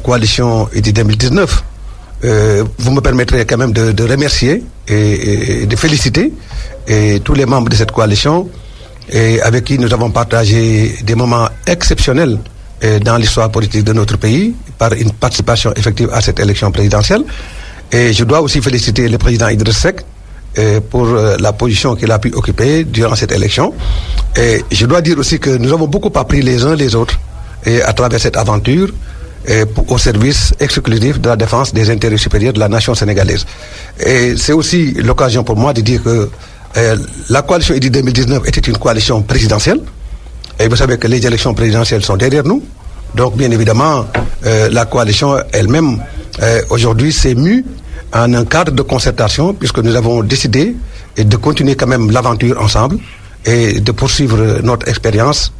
coalition Idy 2019, vous me permettrez quand même de remercier et de féliciter tous les membres de cette coalition et avec qui nous avons partagé des moments exceptionnels dans l'histoire politique de notre pays par une participation effective à cette élection présidentielle. Et je dois aussi féliciter le président Idriss Seck pour la position qu'il a pu occuper durant cette élection. Et je dois dire aussi que nous avons beaucoup appris les uns les autres à travers cette aventure au service exclusif de la défense des intérêts supérieurs de la nation sénégalaise. Et c'est aussi l'occasion pour moi de dire que la coalition Idy 2019 était une coalition présidentielle. Et vous savez que les élections présidentielles sont derrière nous. Donc, bien évidemment, la coalition elle-même, aujourd'hui, s'est mue en un cadre de concertation, puisque nous avons décidé de continuer quand même l'aventure ensemble et de poursuivre notre expérience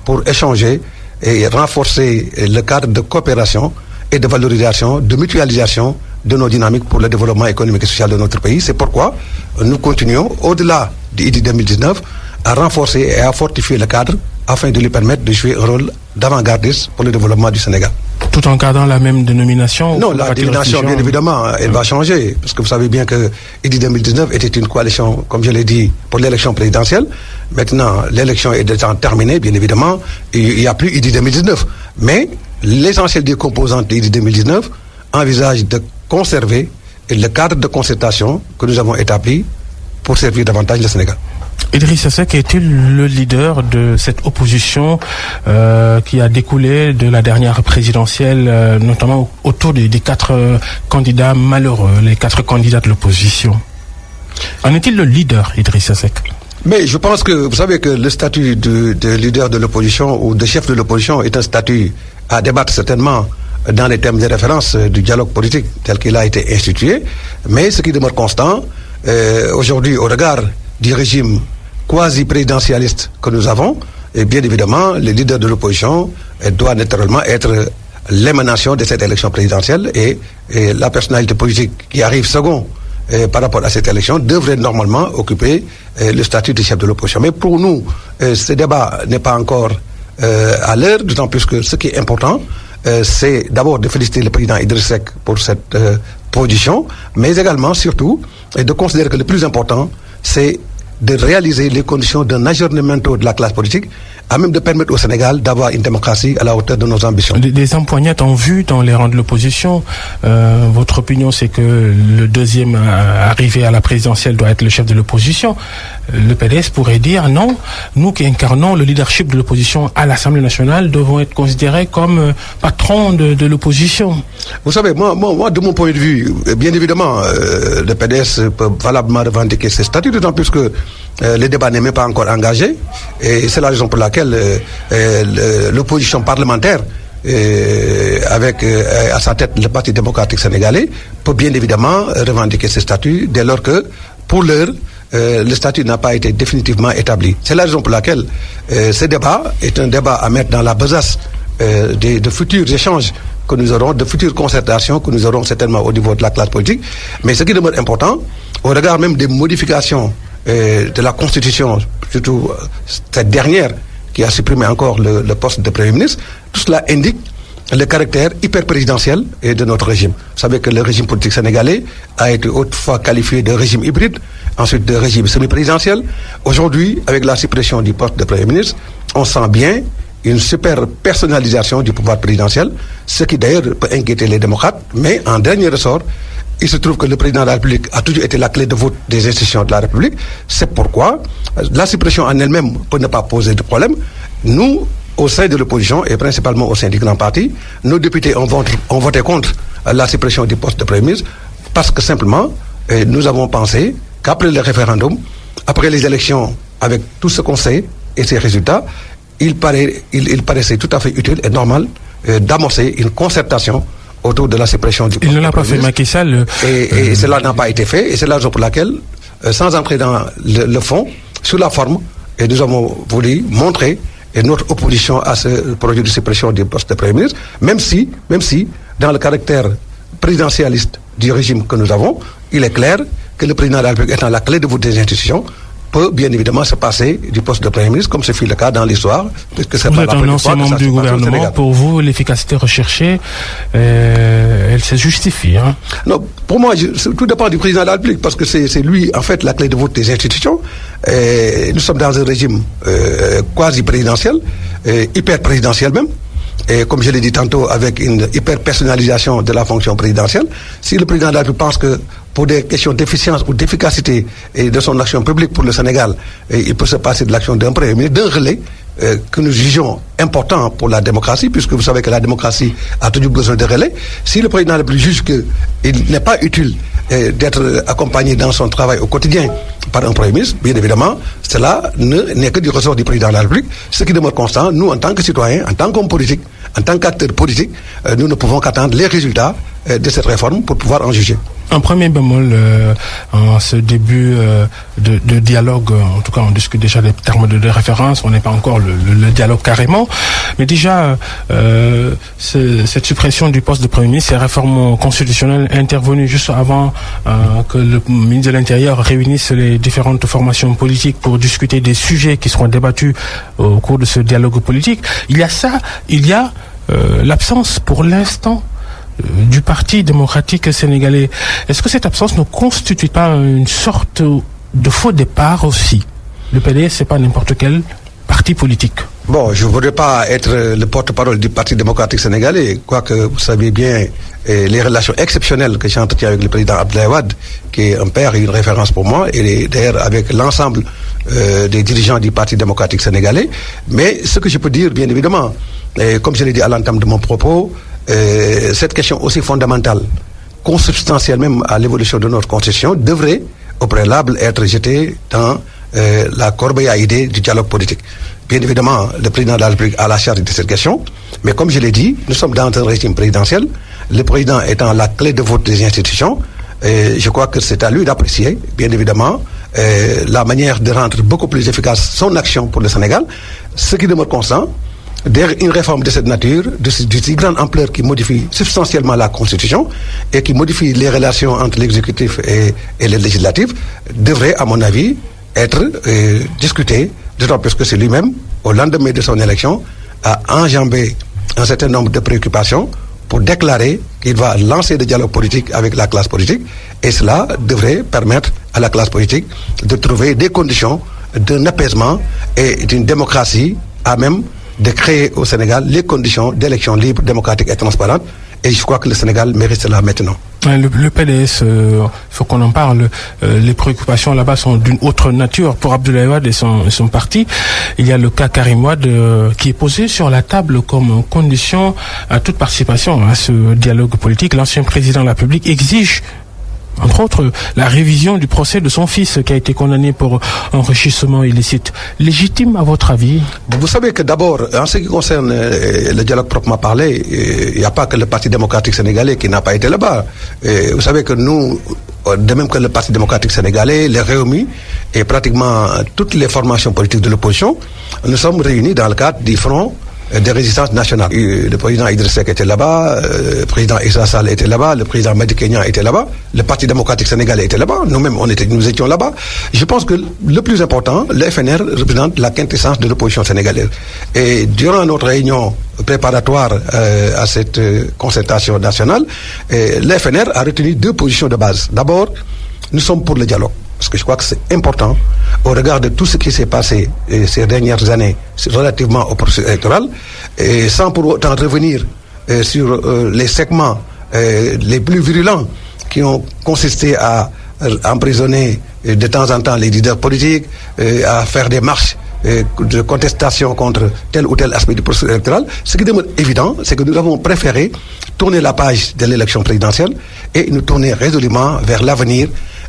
pour échanger et renforcer le cadre de coopération et de valorisation, de mutualisation de nos dynamiques pour le développement économique et social de notre pays. C'est pourquoi nous continuons, au-delà de Idy 2019, à renforcer et à fortifier le cadre afin de lui permettre de jouer un rôle d'avant-gardiste pour le développement du Sénégal. Tout en gardant la même dénomination? Non, la dénomination, bien évidemment, elle va changer, parce que vous savez bien que Idy 2019 était une coalition, comme je l'ai dit, pour l'élection présidentielle. Maintenant, l'élection est déjà terminée, bien évidemment, il n'y a plus Idy 2019. Mais l'essentiel des composantes d'Idy 2019 envisage de conserver le cadre de concertation que nous avons établi pour servir davantage le Sénégal. Idrissa Seck est-il le leader de cette opposition qui a découlé de la dernière présidentielle, notamment autour des 4 candidats malheureux, les 4 candidats de l'opposition? En est-il le leader, Idrissa Seck? Mais je pense que vous savez que le statut de leader de l'opposition ou de chef de l'opposition est un statut à débattre certainement dans les termes de référence du dialogue politique tel qu'il a été institué. Mais ce qui demeure constant, aujourd'hui, au regard du régime quasi-présidentialiste que nous avons, et bien évidemment, le leader de l'opposition doit naturellement être l'émanation de cette élection présidentielle et la personnalité politique qui arrive second par rapport à cette élection devrait normalement occuper le statut de chef de l'opposition. Mais pour nous, ce débat n'est pas encore à l'heure, d'autant plus que ce qui est important, c'est d'abord de féliciter le président Idriss Seck pour cette position, mais également, surtout, de considérer que le plus important, c'est de réaliser les conditions d'un ajournement de la classe politique, à même de permettre au Sénégal d'avoir une démocratie à la hauteur de nos ambitions. Des empoignades en vue dans les rangs de l'opposition. Votre opinion, c'est que le deuxième arrivé à la présidentielle doit être le chef de l'opposition. Le PDS pourrait dire non, nous qui incarnons le leadership de l'opposition à l'Assemblée nationale devons être considérés comme patrons de l'opposition. Vous savez, moi, de mon point de vue, bien évidemment, le PDS peut valablement revendiquer ses statuts, d'autant plus que le débat n'est même pas encore engagé. Et c'est la raison pour laquelle l'opposition parlementaire, avec à sa tête le Parti démocratique sénégalais, peut bien évidemment revendiquer ses statuts dès lors que, pour l'heure, le statut n'a pas été définitivement établi. C'est la raison pour laquelle ce débat est un débat à mettre dans la besace de futurs échanges que nous aurons, de futures concertations que nous aurons certainement au niveau de la classe politique. Mais ce qui demeure important, au regard même des modifications de la Constitution, surtout cette dernière qui a supprimé encore le poste de Premier ministre, tout cela indique le caractère hyper-présidentiel de notre régime. Vous savez que le régime politique sénégalais a été autrefois qualifié de régime hybride, ensuite de régime semi-présidentiel. Aujourd'hui, avec la suppression du poste de Premier ministre, on sent bien une super personnalisation du pouvoir présidentiel, ce qui d'ailleurs peut inquiéter les démocrates, mais en dernier ressort, il se trouve que le président de la République a toujours été la clé de voûte des institutions de la République. C'est pourquoi la suppression en elle-même peut ne pas poser de problème. Nous, au sein de l'opposition et principalement au sein du grand parti, nos députés ont voté contre la suppression du poste de Premier ministre parce que simplement, nous avons pensé qu'après le référendum, après les élections, avec tout ce qu'on sait et ses résultats, il paraissait tout à fait utile et normal d'amorcer une concertation autour de la suppression du poste. Il ne l'a pas fait, Macky Sall. Et cela n'a pas été fait, et c'est la raison pour laquelle, sans entrer dans le fond, sur la forme, et nous avons voulu montrer notre opposition à ce projet de suppression du poste de Premier ministre, même si, dans le caractère présidentialiste du régime que nous avons, il est clair que le président de la République étant la clé de voûte des institutions, peut bien évidemment se passer du poste de Premier ministre, comme ce fut le cas dans l'histoire. Vous êtes un ancien membre du gouvernement. Pour vous, l'efficacité recherchée, elle se justifie. Hein? Non, pour moi, tout dépend du président de la République, parce que c'est lui, en fait, la clé de voûte des institutions. Et nous sommes dans un régime quasi-présidentiel, hyper-présidentiel même. Et comme je l'ai dit tantôt, avec une hyper-personnalisation de la fonction présidentielle. Si le président de la République pense que pour des questions d'efficience ou d'efficacité et de son action publique pour le Sénégal, il peut se passer de l'action d'un Premier ministre, d'un relais que nous jugeons important pour la démocratie, puisque vous savez que la démocratie a toujours besoin de relais. Si le président de la République juge qu'il n'est pas utile d'être accompagné dans son travail au quotidien par un Premier ministre, bien évidemment, cela n'est que du ressort du président de la République. Ce qui demeure constant, nous, en tant que citoyens, en tant qu'hommes politiques, en tant qu'acteurs politiques, nous ne pouvons qu'attendre les résultats de cette réforme pour pouvoir en juger. Un premier bémol en ce début de dialogue, en tout cas on discute déjà des termes de référence, on n'est pas encore le dialogue carrément, mais déjà cette suppression du poste de Premier ministre, ces réformes constitutionnelles intervenues juste avant que le ministre de l'Intérieur réunisse les différentes formations politiques pour discuter des sujets qui seront débattus au cours de ce dialogue politique. Il y a ça, il y a l'absence pour l'instant du Parti démocratique sénégalais. Est-ce que cette absence ne constitue pas une sorte de faux départ aussi? Le PDS, c'est pas n'importe quel parti politique. Bon, je ne voudrais pas être le porte-parole du Parti démocratique sénégalais, quoique vous savez bien les relations exceptionnelles que j'entretiens avec le président Abdoulaye Wade, qui est un père et une référence pour moi, et d'ailleurs avec l'ensemble des dirigeants du Parti démocratique sénégalais. Mais ce que je peux dire, bien évidemment, comme je l'ai dit à l'entame de mon propos, cette question aussi fondamentale, consubstantielle même à l'évolution de notre constitution, devrait au préalable être jetée dans la corbeille à idées du dialogue politique. Bien évidemment, le président de la République a la charge de cette question, mais comme je l'ai dit, nous sommes dans un régime présidentiel, le président étant la clé de voûte des institutions, je crois que c'est à lui d'apprécier, bien évidemment, la manière de rendre beaucoup plus efficace son action pour le Sénégal, ce qui demeure constant. Derrière une réforme de cette nature, de si grande ampleur qui modifie substantiellement la Constitution et qui modifie les relations entre l'exécutif et le législatif, devrait, à mon avis, être discuté, d'autant plus que c'est lui-même, au lendemain de son élection, a enjambé un certain nombre de préoccupations pour déclarer qu'il va lancer des dialogues politiques avec la classe politique, et cela devrait permettre à la classe politique de trouver des conditions d'un apaisement et d'une démocratie à même de créer au Sénégal les conditions d'élections libres, démocratiques et transparentes. Et je crois que le Sénégal mérite cela maintenant. Le PDS, il faut qu'on en parle. Les préoccupations là-bas sont d'une autre nature. Pour Abdoulaye Wade et son parti, il y a le cas Karim Wade qui est posé sur la table comme condition à toute participation à ce dialogue politique. L'ancien président de la République exige, entre autres, la révision du procès de son fils qui a été condamné pour enrichissement illicite. Légitime à votre avis? Vous savez que d'abord, en ce qui concerne le dialogue proprement parlé, il n'y a pas que le Parti démocratique sénégalais qui n'a pas été là-bas. Vous savez que nous, de même que le Parti démocratique sénégalais, les Rewmi et pratiquement toutes les formations politiques de l'opposition, nous sommes réunis dans le cadre du Front de résistance nationale. Le président Idriss Seck était là-bas, le président Issa Sall était là-bas, le président Madi Kenya était là-bas, le Parti démocratique sénégalais était là-bas, nous-mêmes nous étions là-bas. Je pense que le plus important, le FNR représente la quintessence de l'opposition sénégalaise. Et durant notre réunion préparatoire à cette concertation nationale, le FNR a retenu deux positions de base. D'abord, nous sommes pour le dialogue, parce que je crois que c'est important au regard de tout ce qui s'est passé ces dernières années relativement au processus électoral, et sans pour autant revenir sur les segments les plus virulents qui ont consisté à emprisonner de temps en temps les leaders politiques, à faire des marches de contestation contre tel ou tel aspect du processus électoral. Ce qui demeure évident, c'est que nous avons préféré tourner la page de l'élection présidentielle et nous tourner résolument vers l'avenir,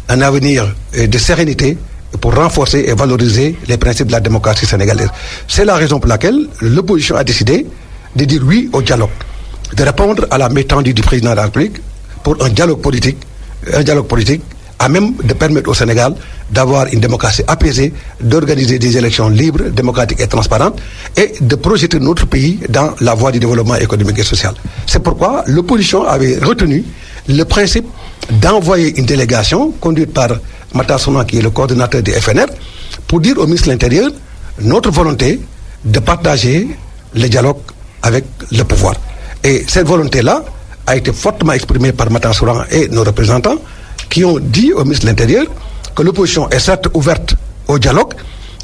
un avenir de sérénité pour renforcer et valoriser les principes de la démocratie sénégalaise. C'est la raison pour laquelle l'opposition a décidé de dire oui au dialogue, de répondre à la main tendue du président de la République pour un dialogue politique à même de permettre au Sénégal d'avoir une démocratie apaisée, d'organiser des élections libres, démocratiques et transparentes, et de projeter notre pays dans la voie du développement économique et social. C'est pourquoi l'opposition avait retenu le principe d'envoyer une délégation conduite par Matar Souma, qui est le coordonnateur du FNR, pour dire au ministre de l'Intérieur notre volonté de partager le dialogue avec le pouvoir. Et cette volonté-là a été fortement exprimée par Matan Souran et nos représentants qui ont dit au ministre de l'Intérieur que l'opposition est certes ouverte au dialogue,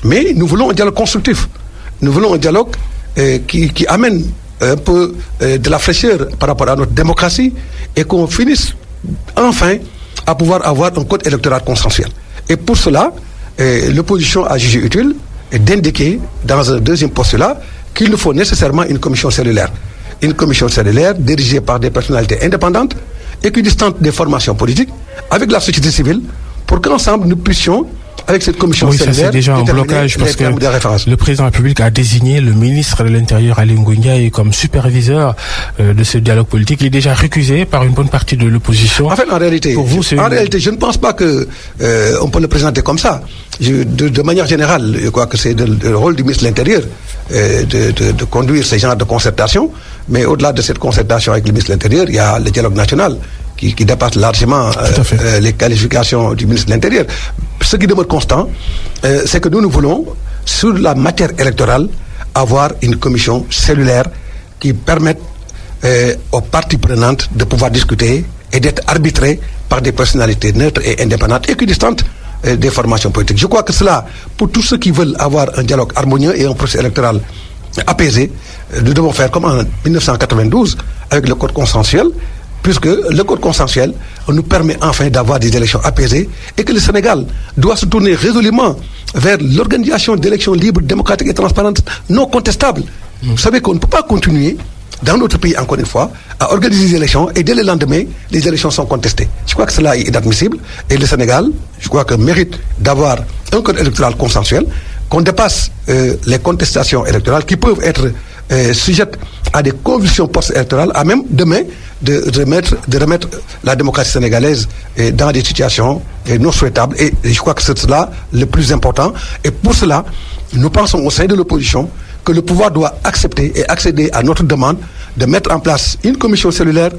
mais nous voulons un dialogue constructif. Nous voulons un dialogue qui amène un peu de la fraîcheur par rapport à notre démocratie et qu'on finisse enfin à pouvoir avoir un code électoral consensuel. Et pour cela, l'opposition a jugé utile d'indiquer dans un deuxième postulat qu'il nous faut nécessairement une commission cellulaire. Une commission cellulaire dirigée par des personnalités indépendantes, équidistantes des formations politiques, avec la société civile, pour qu'ensemble nous puissions, avec cette commission cellulaire, ça c'est déjà un blocage parce que le président de la République a désigné le ministre de l'Intérieur, Aly Ngouille Ndiaye, comme superviseur de ce dialogue politique. Il est déjà récusé par une bonne partie de l'opposition. En fait, en réalité, je ne pense pas que on peut le présenter comme ça. De manière générale, je crois que c'est le rôle du ministre de l'Intérieur de conduire ce genre de concertation. Mais au-delà de cette concertation avec le ministre de l'Intérieur, il y a le dialogue national qui dépasse largement les qualifications du ministre de l'Intérieur. Ce qui demeure constant, c'est que nous voulons, sur la matière électorale, avoir une commission cellulaire qui permette aux parties prenantes de pouvoir discuter et d'être arbitrées par des personnalités neutres et indépendantes, équidistantes des formations politiques. Je crois que cela, pour tous ceux qui veulent avoir un dialogue harmonieux et un processus électoral apaisé, nous devons faire comme en 1992 avec le code consensuel, puisque le code consensuel nous permet enfin d'avoir des élections apaisées et que le Sénégal doit se tourner résolument vers l'organisation d'élections libres, démocratiques et transparentes non contestables. Vous savez qu'on ne peut pas continuer dans notre pays, encore une fois, à organiser des élections et dès le lendemain, les élections sont contestées. Je crois que cela est inadmissible et le Sénégal, je crois que mérite d'avoir un code électoral consensuel, qu'on dépasse les contestations électorales qui peuvent être sujettes à des convulsions post-électorales, à même demain de remettre la démocratie sénégalaise dans des situations non souhaitables. Et je crois que c'est cela le plus important. Et pour cela, nous pensons au sein de l'opposition que le pouvoir doit accepter et accéder à notre demande de mettre en place une commission cellulaire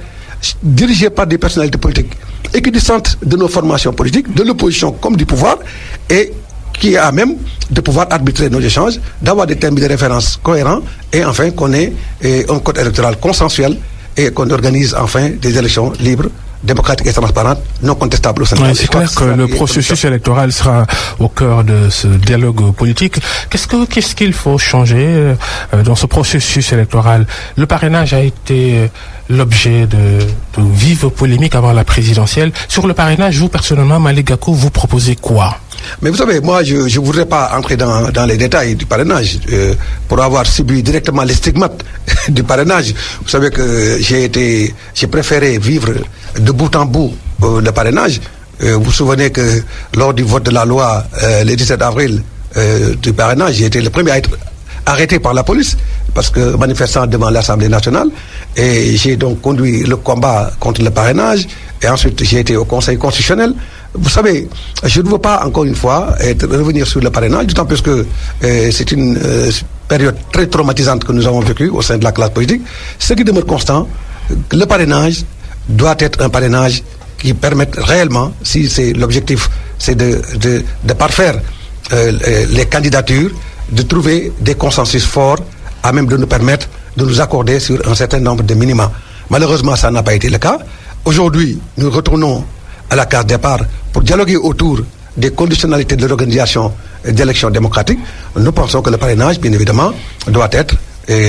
dirigée par des personnalités politiques équidistantes de nos formations politiques, de l'opposition comme du pouvoir, et qui est à même de pouvoir arbitrer nos échanges, d'avoir des termes de référence cohérents et enfin qu'on ait un code électoral consensuel et qu'on organise enfin des élections libres, démocratiques et transparentes, non contestables au Sénégal. C'est clair que le processus électoral sera au cœur de ce dialogue politique. Qu'est-ce qu'il faut changer dans ce processus électoral? Le parrainage a été l'objet de vives polémiques avant la présidentielle. Sur le parrainage, vous personnellement, Malick Gakou, vous proposez quoi? Mais vous savez, moi, je ne voudrais pas entrer dans les détails du parrainage pour avoir subi directement les stigmates du parrainage. Vous savez que j'ai préféré vivre de bout en bout le parrainage. Vous vous souvenez que lors du vote de la loi le 17 avril du parrainage, j'ai été le premier à être arrêté par la police parce que manifestant devant l'Assemblée nationale, et j'ai donc conduit le combat contre le parrainage et ensuite j'ai été au Conseil constitutionnel. Vous savez, je ne veux pas encore une fois revenir sur le parrainage, d'autant plus que c'est une période très traumatisante que nous avons vécue au sein de la classe politique. Ce qui demeure constant, le parrainage doit être un parrainage qui permette réellement, si c'est l'objectif, c'est de parfaire les candidatures, de trouver des consensus forts à même de nous permettre de nous accorder sur un certain nombre de minima. Malheureusement, ça n'a pas été le cas. Aujourd'hui, nous retournons à la case départ pour dialoguer autour des conditionnalités de l'organisation d'élections démocratiques. Nous pensons que le parrainage, bien évidemment, doit être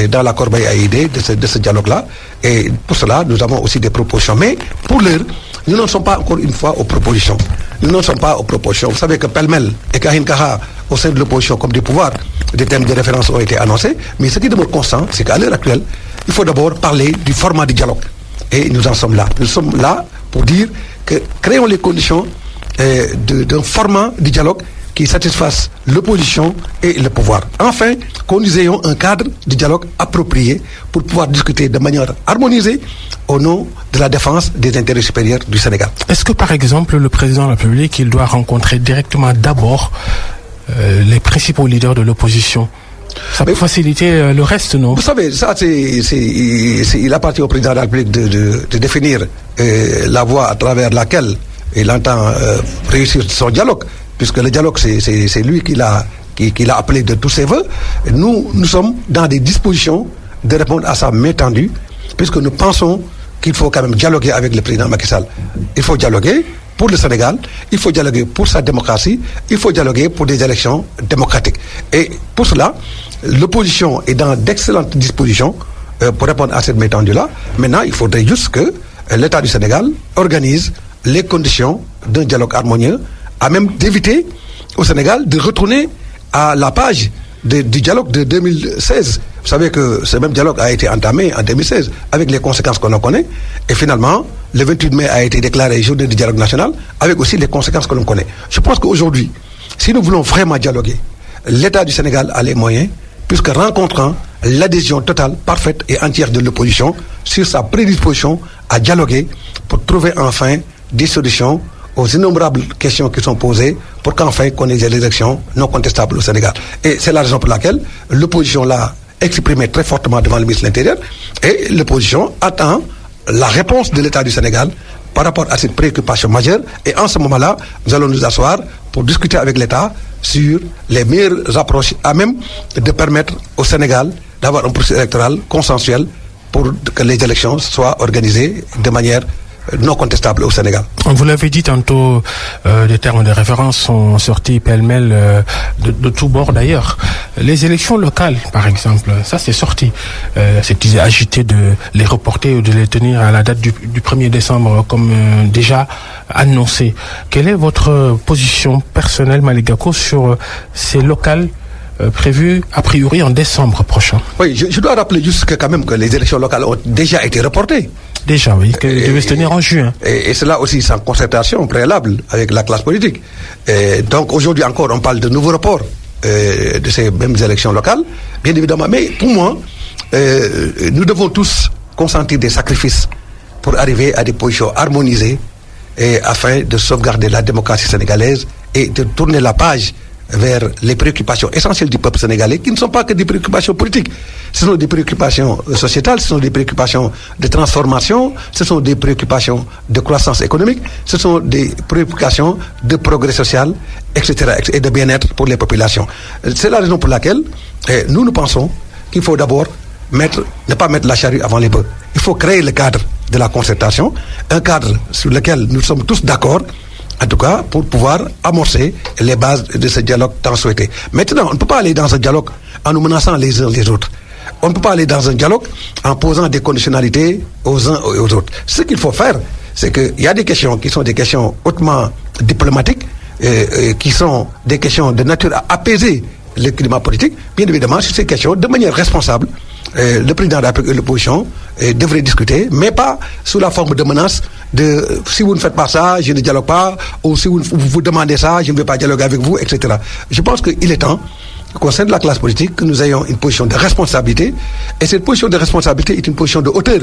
dans la corbeille à idées de ce dialogue-là. Et pour cela, nous avons aussi des propositions. Mais pour l'heure, nous n'en sommes pas encore une fois aux propositions. Nous n'en sommes pas aux propositions. Vous savez que pêle-mêle et Kahin Kaha, au sein de l'opposition comme du pouvoir, des thèmes de référence ont été annoncés. Mais ce qui demeure constant, c'est qu'à l'heure actuelle, il faut d'abord parler du format du dialogue. Et nous en sommes là. Nous sommes là pour dire que créons les conditions d'un format du dialogue qui satisfasse l'opposition et le pouvoir. Enfin, que nous ayons un cadre de dialogue approprié pour pouvoir discuter de manière harmonisée au nom de la défense des intérêts supérieurs du Sénégal. Est-ce que, par exemple, le président de la République, il doit rencontrer directement d'abord les principaux leaders de l'opposition? Ça peut faciliter le reste, non? Vous savez, ça, il appartient au président de la République de définir la voie à travers laquelle il entend réussir son dialogue. puisque le dialogue, c'est lui qui l'a appelé de tous ses voeux. Nous sommes dans des dispositions de répondre à sa main tendue, puisque nous pensons qu'il faut quand même dialoguer avec le président Macky Sall. Il faut dialoguer pour le Sénégal, il faut dialoguer pour sa démocratie, il faut dialoguer pour des élections démocratiques. Et pour cela, l'opposition est dans d'excellentes dispositions pour répondre à cette main tendue-là. Maintenant, il faudrait juste que l'État du Sénégal organise les conditions d'un dialogue harmonieux, à même d'éviter au Sénégal de retourner à la page du dialogue de 2016. Vous savez que ce même dialogue a été entamé en 2016 avec les conséquences qu'on en connaît. Et finalement, le 28 mai a été déclaré journée du dialogue national avec aussi les conséquences que l'on connaît. Je pense qu'aujourd'hui, si nous voulons vraiment dialoguer, l'État du Sénégal a les moyens, puisque rencontrant l'adhésion totale, parfaite et entière de l'opposition sur sa prédisposition à dialoguer pour trouver enfin des solutions aux innombrables questions qui sont posées pour qu'enfin qu'on ait des élections non contestables au Sénégal. Et c'est la raison pour laquelle l'opposition l'a exprimé très fortement devant le ministre de l'Intérieur et l'opposition attend la réponse de l'État du Sénégal par rapport à cette préoccupation majeure. Et en ce moment-là, nous allons nous asseoir pour discuter avec l'État sur les meilleures approches à même de permettre au Sénégal d'avoir un processus électoral consensuel pour que les élections soient organisées de manière non contestable au Sénégal. Vous l'avez dit tantôt, des termes de référence sont sortis pêle-mêle de tous bords d'ailleurs. Les élections locales, par exemple, ça c'est sorti. Cette idée agitée de les reporter ou de les tenir à la date du 1er décembre comme déjà annoncé. Quelle est votre position personnelle, Malick Gakou, sur ces locales prévues a priori en décembre prochain? Oui, je dois rappeler juste que quand même que les élections locales ont déjà été reportées. Déjà, oui, qu'elle devait se tenir en juin. Et cela aussi sans concertation préalable avec la classe politique. Et donc aujourd'hui encore, on parle de nouveaux reports de ces mêmes élections locales, bien évidemment. Mais pour moi, nous devons tous consentir des sacrifices pour arriver à des positions harmonisées et afin de sauvegarder la démocratie sénégalaise et de tourner la page vers les préoccupations essentielles du peuple sénégalais, qui ne sont pas que des préoccupations politiques. Ce sont des préoccupations sociétales, ce sont des préoccupations de transformation, ce sont des préoccupations de croissance économique, ce sont des préoccupations de progrès social, etc., et de bien-être pour les populations. C'est la raison pour laquelle nous pensons qu'il faut d'abord ne pas mettre la charrue avant les bœufs. Il faut créer le cadre de la concertation, un cadre sur lequel nous sommes tous d'accord, en tout cas, pour pouvoir amorcer les bases de ce dialogue tant souhaité. Maintenant, on ne peut pas aller dans un dialogue en nous menaçant les uns les autres. On ne peut pas aller dans un dialogue en posant des conditionnalités aux uns et aux autres. Ce qu'il faut faire, c'est qu'il y a des questions qui sont des questions hautement diplomatiques, qui sont des questions de nature à apaiser le climat politique. Bien évidemment, sur ces questions, de manière responsable, le président de la République et l'opposition devraient discuter, mais pas sous la forme de menaces de si vous ne faites pas ça, je ne dialogue pas, ou si vous demandez ça, je ne vais pas dialoguer avec vous, etc. Je pense qu'il est temps, qu'au sein de la classe politique, que nous ayons une position de responsabilité, et cette position de responsabilité est une position de hauteur.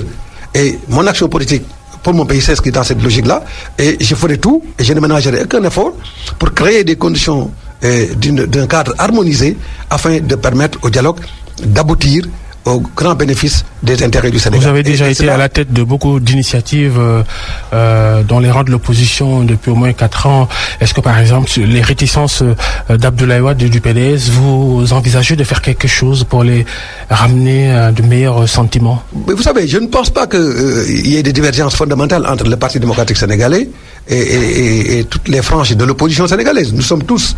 Et mon action politique pour mon pays s'inscrit dans cette logique-là, et je ferai tout, et je ne ménagerai aucun effort pour créer des conditions d'un cadre harmonisé afin de permettre au dialogue d'aboutir au grand bénéfice des intérêts du Sénégal. Vous avez déjà été à la tête de beaucoup d'initiatives dans les rangs de l'opposition depuis au moins 4 ans. Est-ce que, par exemple, les réticences d'Abdoulaye Wade du PDS, vous envisagez de faire quelque chose pour les ramener à de meilleurs sentiments? Mais vous savez, je ne pense pas qu'il y ait des divergences fondamentales entre le Parti démocratique sénégalais et toutes les franges de l'opposition sénégalaise. Nous sommes tous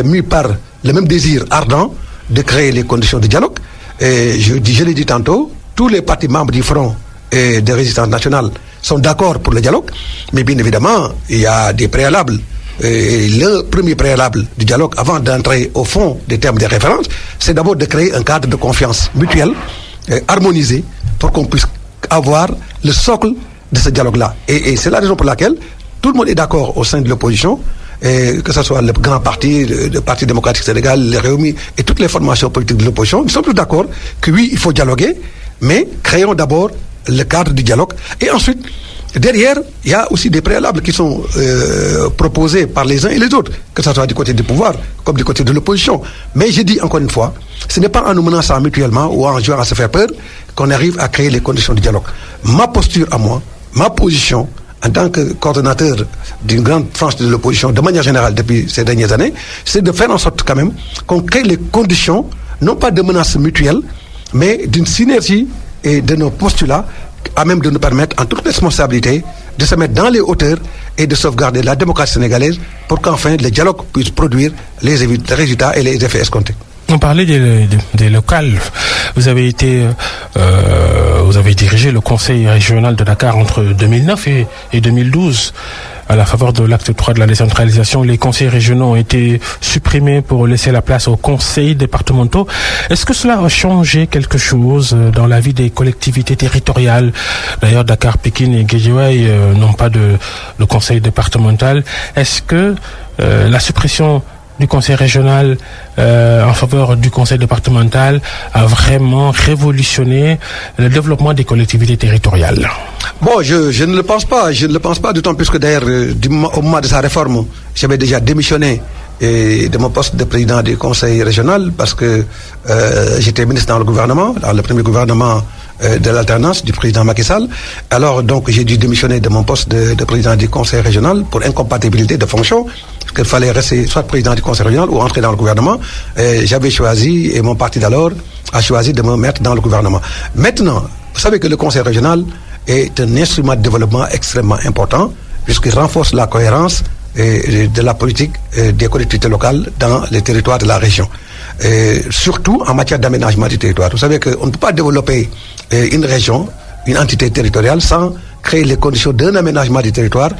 mus par le même désir ardent de créer les conditions de dialogue. Et je l'ai dit tantôt, tous les partis membres du Front et de Résistance nationale sont d'accord pour le dialogue, mais bien évidemment, il y a des préalables. Et le premier préalable du dialogue, avant d'entrer au fond des termes de référence, c'est d'abord de créer un cadre de confiance mutuelle, harmonisé, pour qu'on puisse avoir le socle de ce dialogue-là. Et c'est la raison pour laquelle tout le monde est d'accord au sein de l'opposition, que ce soit le grand parti, le Parti démocratique sénégal, les Réunis et toutes les formations politiques de l'opposition, nous sommes tous d'accord que oui, il faut dialoguer, mais créons d'abord le cadre du dialogue. Et ensuite, derrière, il y a aussi des préalables qui sont proposés par les uns et les autres, que ce soit du côté du pouvoir comme du côté de l'opposition. Mais je dis encore une fois, ce n'est pas en nous menaçant mutuellement ou en jouant à se faire peur qu'on arrive à créer les conditions du dialogue. Ma posture à moi, ma position en tant que coordonnateur d'une grande frange de l'opposition, de manière générale depuis ces dernières années, c'est de faire en sorte quand même qu'on crée les conditions, non pas de menaces mutuelles, mais d'une synergie et de nos postulats à même de nous permettre, en toute responsabilité, de se mettre dans les hauteurs et de sauvegarder la démocratie sénégalaise pour qu'enfin le dialogue puisse produire les résultats et les effets escomptés. On parlait des locales. Vous avez dirigé le conseil régional de Dakar entre 2009 et 2012. À la faveur de l'acte 3 de la décentralisation, les conseils régionaux ont été supprimés pour laisser la place aux conseils départementaux. Est-ce que cela a changé quelque chose dans la vie des collectivités territoriales? D'ailleurs, Dakar, Pikine et Guédiawaye n'ont pas de conseil départemental. Est-ce que la suppression du conseil régional en faveur du conseil départemental a vraiment révolutionné le développement des collectivités territoriales? Bon, je ne le pense pas. Je ne le pense pas, d'autant plus que d'ailleurs, au moment de sa réforme, j'avais déjà démissionné de mon poste de président du conseil régional parce que j'étais ministre dans le premier gouvernement de l'alternance du président Macky Sall. Alors donc j'ai dû démissionner de mon poste de président du conseil régional pour incompatibilité de fonction, parce qu'il fallait rester soit président du conseil régional ou entrer dans le gouvernement. J'avais choisi, et mon parti d'alors a choisi de me mettre dans le gouvernement. Maintenant, vous savez que le conseil régional est un instrument de développement extrêmement important, puisqu'il renforce la cohérence de la politique des collectivités locales dans les territoires de la région. Surtout en matière d'aménagement du territoire. Vous savez qu'on ne peut pas développer une région, une entité territoriale sans créer les conditions d'un aménagement du territoire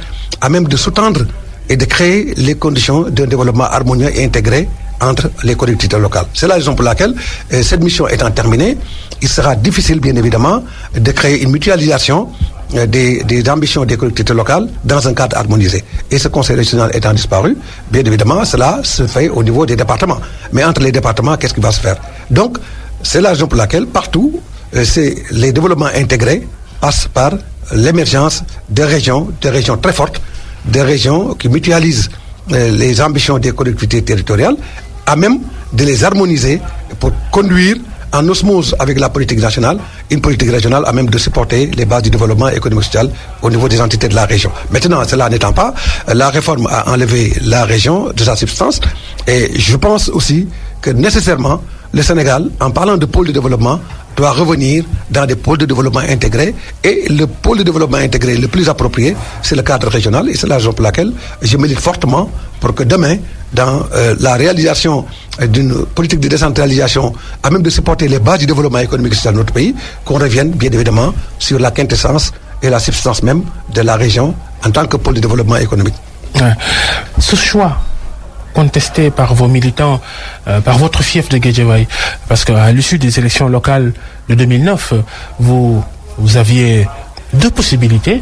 à même de sous-tendre et de créer les conditions d'un développement harmonieux et intégré entre les collectivités locales. C'est la raison pour laquelle, cette mission étant terminée, il sera difficile, bien évidemment, de créer une mutualisation des ambitions des collectivités locales dans un cadre harmonisé. Et ce conseil régional étant disparu, bien évidemment, cela se fait au niveau des départements. Mais entre les départements, qu'est-ce qui va se faire? Donc, c'est la raison pour laquelle, partout, les développements intégrés passent par l'émergence de régions très fortes, des régions qui mutualisent les ambitions des collectivités territoriales, à même de les harmoniser pour conduire en osmose avec la politique nationale, une politique régionale à même de supporter les bases du développement économique-social au niveau des entités de la région. Maintenant, cela n'étant pas, la réforme a enlevé la région de sa substance, et je pense aussi que nécessairement, le Sénégal, en parlant de pôle de développement, doit revenir dans des pôles de développement intégrés, et le pôle de développement intégré le plus approprié, c'est le cadre régional, et c'est la raison pour laquelle je milite fortement pour que demain, dans la réalisation d'une politique de décentralisation, à même de supporter les bases du développement économique et social de notre pays, qu'on revienne bien évidemment sur la quintessence et la substance même de la région en tant que pôle de développement économique. Ce choix contesté par vos militants, par votre fief de Guédiawaye, parce qu'à l'issue des élections locales de 2009, vous aviez deux possibilités: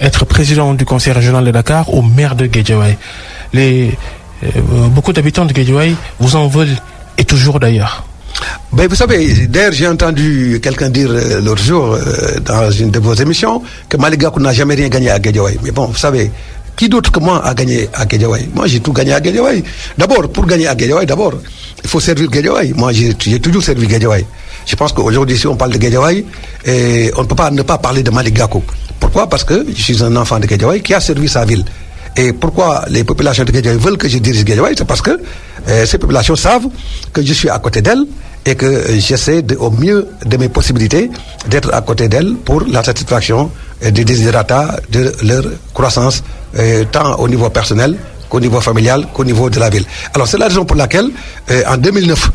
être président du conseil régional de Dakar ou maire de Guédiawaye. Beaucoup d'habitants de Guédiawaye vous en veulent, et toujours d'ailleurs. Ben, vous savez, d'ailleurs, j'ai entendu quelqu'un dire l'autre jour dans une de vos émissions que Malick Gakou n'a jamais rien gagné à Guédiawaye. Mais bon, vous savez, qui d'autre que moi a gagné à Guédiawaye? Moi, j'ai tout gagné à Guédiawaye. D'abord, pour gagner à Guédiawaye, il faut servir Guédiawaye. Moi, j'ai toujours servi Guédiawaye. Je pense qu'aujourd'hui, si on parle de Guédiawaye, on ne peut pas ne pas parler de Malick Gakou. Pourquoi? Parce que je suis un enfant de Guédiawaye qui a servi sa ville. Et pourquoi les populations de Guédiawaye veulent que je dirige Guédiawaye? C'est parce que ces populations savent que je suis à côté d'elles et que j'essaie au mieux de mes possibilités d'être à côté d'elles pour la satisfaction des desiderata de leur croissance, tant au niveau personnel qu'au niveau familial, qu'au niveau de la ville. Alors c'est la raison pour laquelle, en 2009,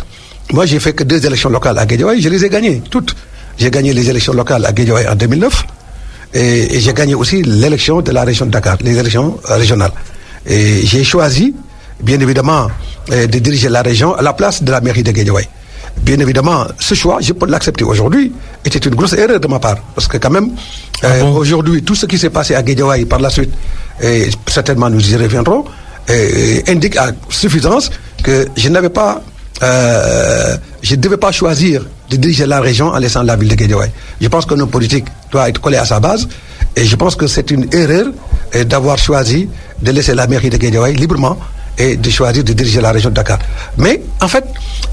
moi j'ai fait que 2 élections locales à Guédiawaye, je les ai gagnées, toutes. J'ai gagné les élections locales à Guédiawaye en 2009, et j'ai gagné aussi l'élection de la région de Dakar, les élections régionales. Et j'ai choisi, bien évidemment, de diriger la région à la place de la mairie de Guédiawaye. Bien évidemment, ce choix, je peux l'accepter aujourd'hui, était une grosse erreur de ma part. Parce que quand même, aujourd'hui, tout ce qui s'est passé à Guédiawaye par la suite, et certainement nous y reviendrons, indique à suffisance que je ne devais pas choisir de diriger la région en laissant la ville de Guédiawaye. Je pense que nos politiques doivent être collés à sa base, et je pense que c'est une erreur d'avoir choisi de laisser la mairie de Guédiawaye librement et de choisir de diriger la région de Dakar. Mais en fait,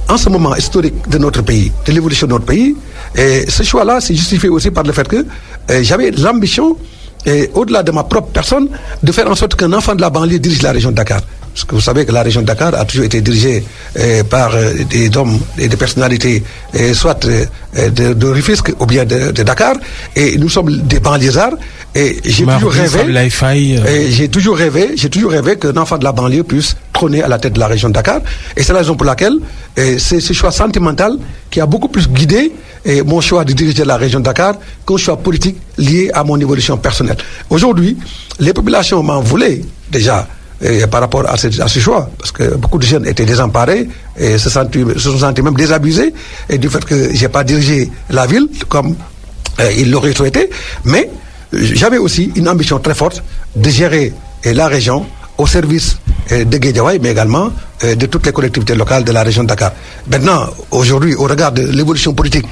en ce moment historique de notre pays, de l'évolution de notre pays, ce choix-là s'est justifié aussi par le fait que j'avais l'ambition et au-delà de ma propre personne, de faire en sorte qu'un enfant de la banlieue dirige la région de Dakar. Parce que vous savez que la région de Dakar a toujours été dirigée par des hommes et des personnalités, soit de Rufisque ou bien de Dakar, et nous sommes des banlieusards. Et j'ai toujours rêvé qu'un enfant de la banlieue puisse trôner à la tête de la région de Dakar. Et c'est la raison pour laquelle c'est ce choix sentimental qui a beaucoup plus guidé mon choix de diriger la région de Dakar qu'un choix politique lié à mon évolution personnelle. Aujourd'hui, les populations m'en voulaient déjà par rapport à ce choix, parce que beaucoup de jeunes étaient désemparés et se sont sentis même désabusés du fait que je n'ai pas dirigé la ville comme ils l'auraient souhaité, mais j'avais aussi une ambition très forte de gérer la région au service de Guédiawaye, mais également de toutes les collectivités locales de la région de Dakar. Maintenant, aujourd'hui, au regard de l'évolution politique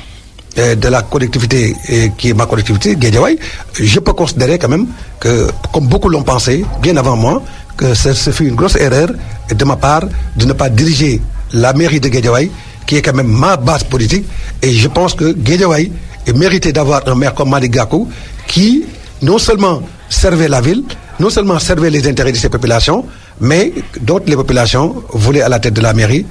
de la collectivité qui est ma collectivité, Guédiawaye, je peux considérer quand même que, comme beaucoup l'ont pensé, bien avant moi, que ce fut une grosse erreur de ma part de ne pas diriger la mairie de Guédiawaye, qui est quand même ma base politique, et je pense que Guédiawaye méritait d'avoir un maire comme Malick Gakou, qui non seulement servait la ville, non seulement servait les intérêts de ces populations, mais d'autres les populations voulaient à la tête de la mairie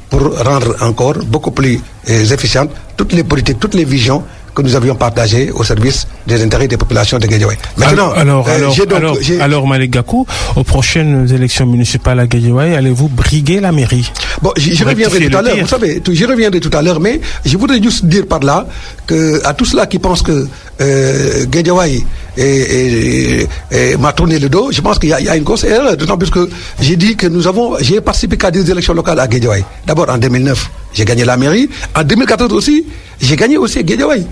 pour rendre encore beaucoup plus efficientes toutes les politiques, toutes les visions que nous avions partagées au service des intérêts des populations de Guédiawaye. Maintenant, alors Malick Gakou, aux prochaines élections municipales à Guédiawaye, allez-vous briguer la mairie? Bon, j'y reviendrai tout à l'heure, vous savez, j'y reviendrai tout à l'heure, mais je voudrais juste dire par là que à tous ceux qui pensent que Guédiawaye m'a tourné le dos, je pense qu'il y a une grosse erreur, d'autant plus que j'ai dit que j'ai participé à des élections locales à Guédiawaye. D'abord en 2009, j'ai gagné la mairie. En 2014 aussi, j'ai gagné aussi Guédiawaye.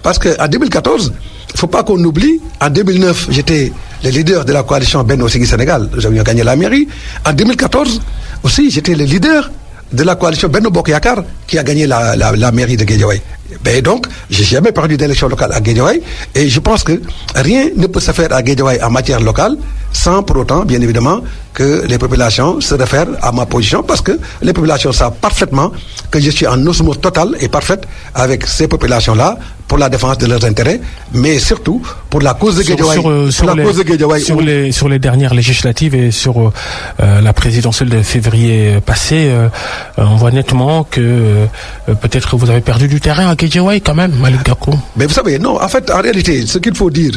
Parce qu'en 2014, il ne faut pas qu'on oublie, en 2009, j'étais le leader de la coalition Benno Siggil Sénégal, nous avions gagné la mairie. En 2014 aussi, j'étais le leader de la coalition Benno Bokk Yakaar qui a gagné la mairie de Guédiawaye. Ben donc, j'ai jamais perdu d'élection locale à Guédiawaye, et je pense que rien ne peut se faire à Guédiawaye en matière locale sans pour autant, bien évidemment, que les populations se réfèrent à ma position, parce que les populations savent parfaitement que je suis en osmose totale et parfaite avec ces populations-là pour la défense de leurs intérêts, mais surtout pour la cause de Guédiawaye. Sur les dernières législatives et sur la présidentielle de février passé, on voit nettement que peut-être que vous avez perdu du terrain à Guédiawaye quand même, Malick Gakou. Mais vous savez, non, en fait, en réalité, ce qu'il faut dire,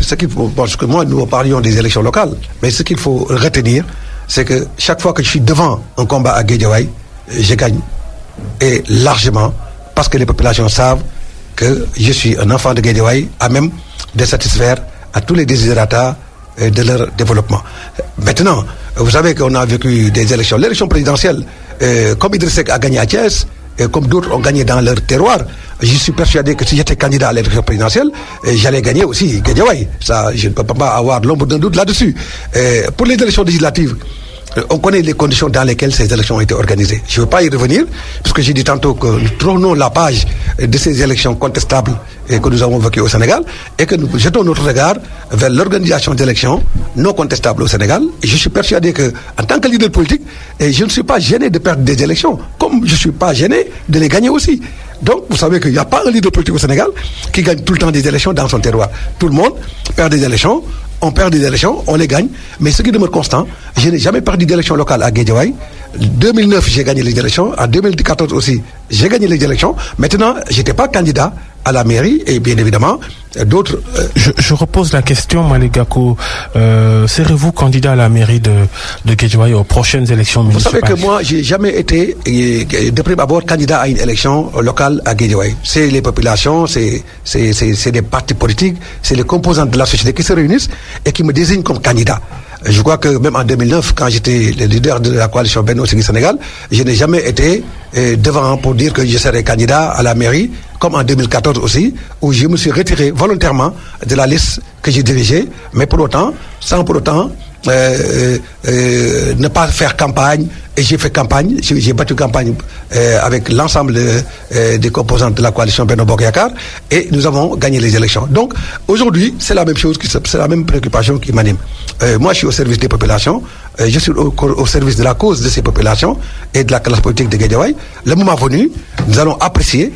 parce que moi, nous parlions des élections locales, mais ce qu'il faut retenir, c'est que chaque fois que je suis devant un combat à Guédiawaye, je gagne. Et largement, parce que les populations savent que je suis un enfant de Guédiawaye, à même de satisfaire à tous les désirata de leur développement. Maintenant, vous savez qu'on a vécu des élections. L'élection présidentielle, comme Idriss Seck a gagné à Thiès, et comme d'autres ont gagné dans leur terroir, je suis persuadé que si j'étais candidat à l'élection présidentielle, j'allais gagner aussi Guédiawaye. Ça, je ne peux pas avoir l'ombre d'un doute là-dessus. Pour les élections législatives, on connaît les conditions dans lesquelles ces élections ont été organisées. Je ne veux pas y revenir, puisque j'ai dit tantôt que nous tournons la page de ces élections contestables que nous avons vécues au Sénégal, et que nous jetons notre regard vers l'organisation d'élections non contestables au Sénégal. Et je suis persuadé que, en tant que leader politique, je ne suis pas gêné de perdre des élections, comme je ne suis pas gêné de les gagner aussi. Donc, vous savez qu'il n'y a pas un leader politique au Sénégal qui gagne tout le temps des élections dans son terroir. Tout le monde perd des élections. On perd des élections, on les gagne, mais ce qui demeure constant, je n'ai jamais perdu d'élection locale à Guédiawaye. En 2009, j'ai gagné les élections. En 2014 aussi, j'ai gagné les élections. Maintenant, je n'étais pas candidat à la mairie, et bien évidemment, d'autres... Je repose la question, Malick Gakou. Serez-vous candidat à la mairie de Guédiawaye aux prochaines élections municipales? Vous savez que moi, je n'ai jamais été, de prime abord, candidat à une élection locale à Guédiawaye. C'est les populations, c'est des partis politiques, c'est les composantes de la société qui se réunissent et qui me désignent comme candidat. Je crois que même en 2009, quand j'étais le leader de la coalition Benno Siggil Sénégal, je n'ai jamais été devant pour dire que je serais candidat à la mairie, comme en 2014 aussi, où je me suis retiré volontairement de la liste que j'ai dirigée, mais pour autant, sans pour autant ne pas faire campagne. Et j'ai fait campagne, j'ai battu campagne avec l'ensemble des composantes de la coalition Benno Bokk Yakaar, et nous avons gagné les élections. Donc aujourd'hui, c'est la même chose, c'est la même préoccupation qui m'anime. Moi, je suis au service des populations, je suis au service de la cause de ces populations et de la classe politique de Guédiawaye. Le moment venu, nous allons apprécier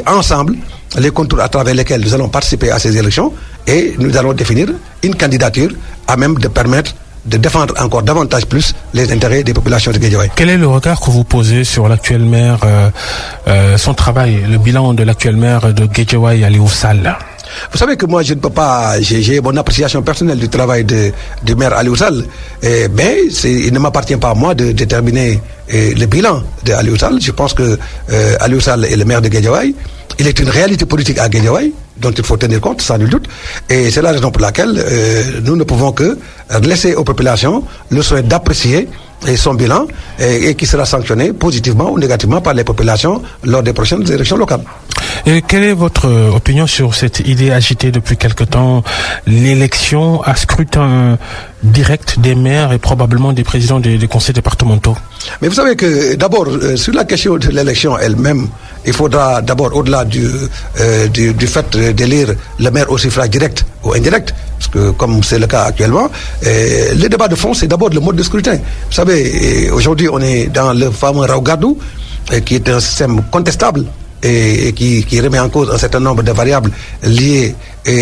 ensemble les contours à travers lesquels nous allons participer à ces élections, et nous allons définir une candidature à même de permettre de défendre encore davantage plus les intérêts des populations de Guédiawaye. Quel est le regard que vous posez sur l'actuel maire, son travail, le bilan de l'actuel maire de Guédiawaye, Aliou Sall? Vous savez que moi, je ne peux pas, j'ai mon appréciation personnelle du travail du maire Aliou Sall, mais il ne m'appartient pas à moi de déterminer le bilan de Aliou Sall. Je pense que Aliou Sall est le maire de Guédiawaye. Il est une réalité politique à Guédiawaye dont il faut tenir compte, sans nul doute. Et c'est la raison pour laquelle nous ne pouvons que laisser aux populations le soin d'apprécier son bilan et qui sera sanctionné positivement ou négativement par les populations lors des prochaines élections locales. Et quelle est votre opinion sur cette idée agitée depuis quelque temps, l'élection à scrutin direct des maires et probablement des présidents des conseils départementaux? Mais vous savez que d'abord, sur la question de l'élection elle-même, il faudra d'abord, au-delà du fait d'élire le maire au suffrage direct ou indirect, parce que comme c'est le cas actuellement, le débat de fond, c'est d'abord le mode de scrutin. Vous savez, aujourd'hui, on est dans le fameux Raw Gadu, qui est un système contestable et qui remet en cause un certain nombre de variables liées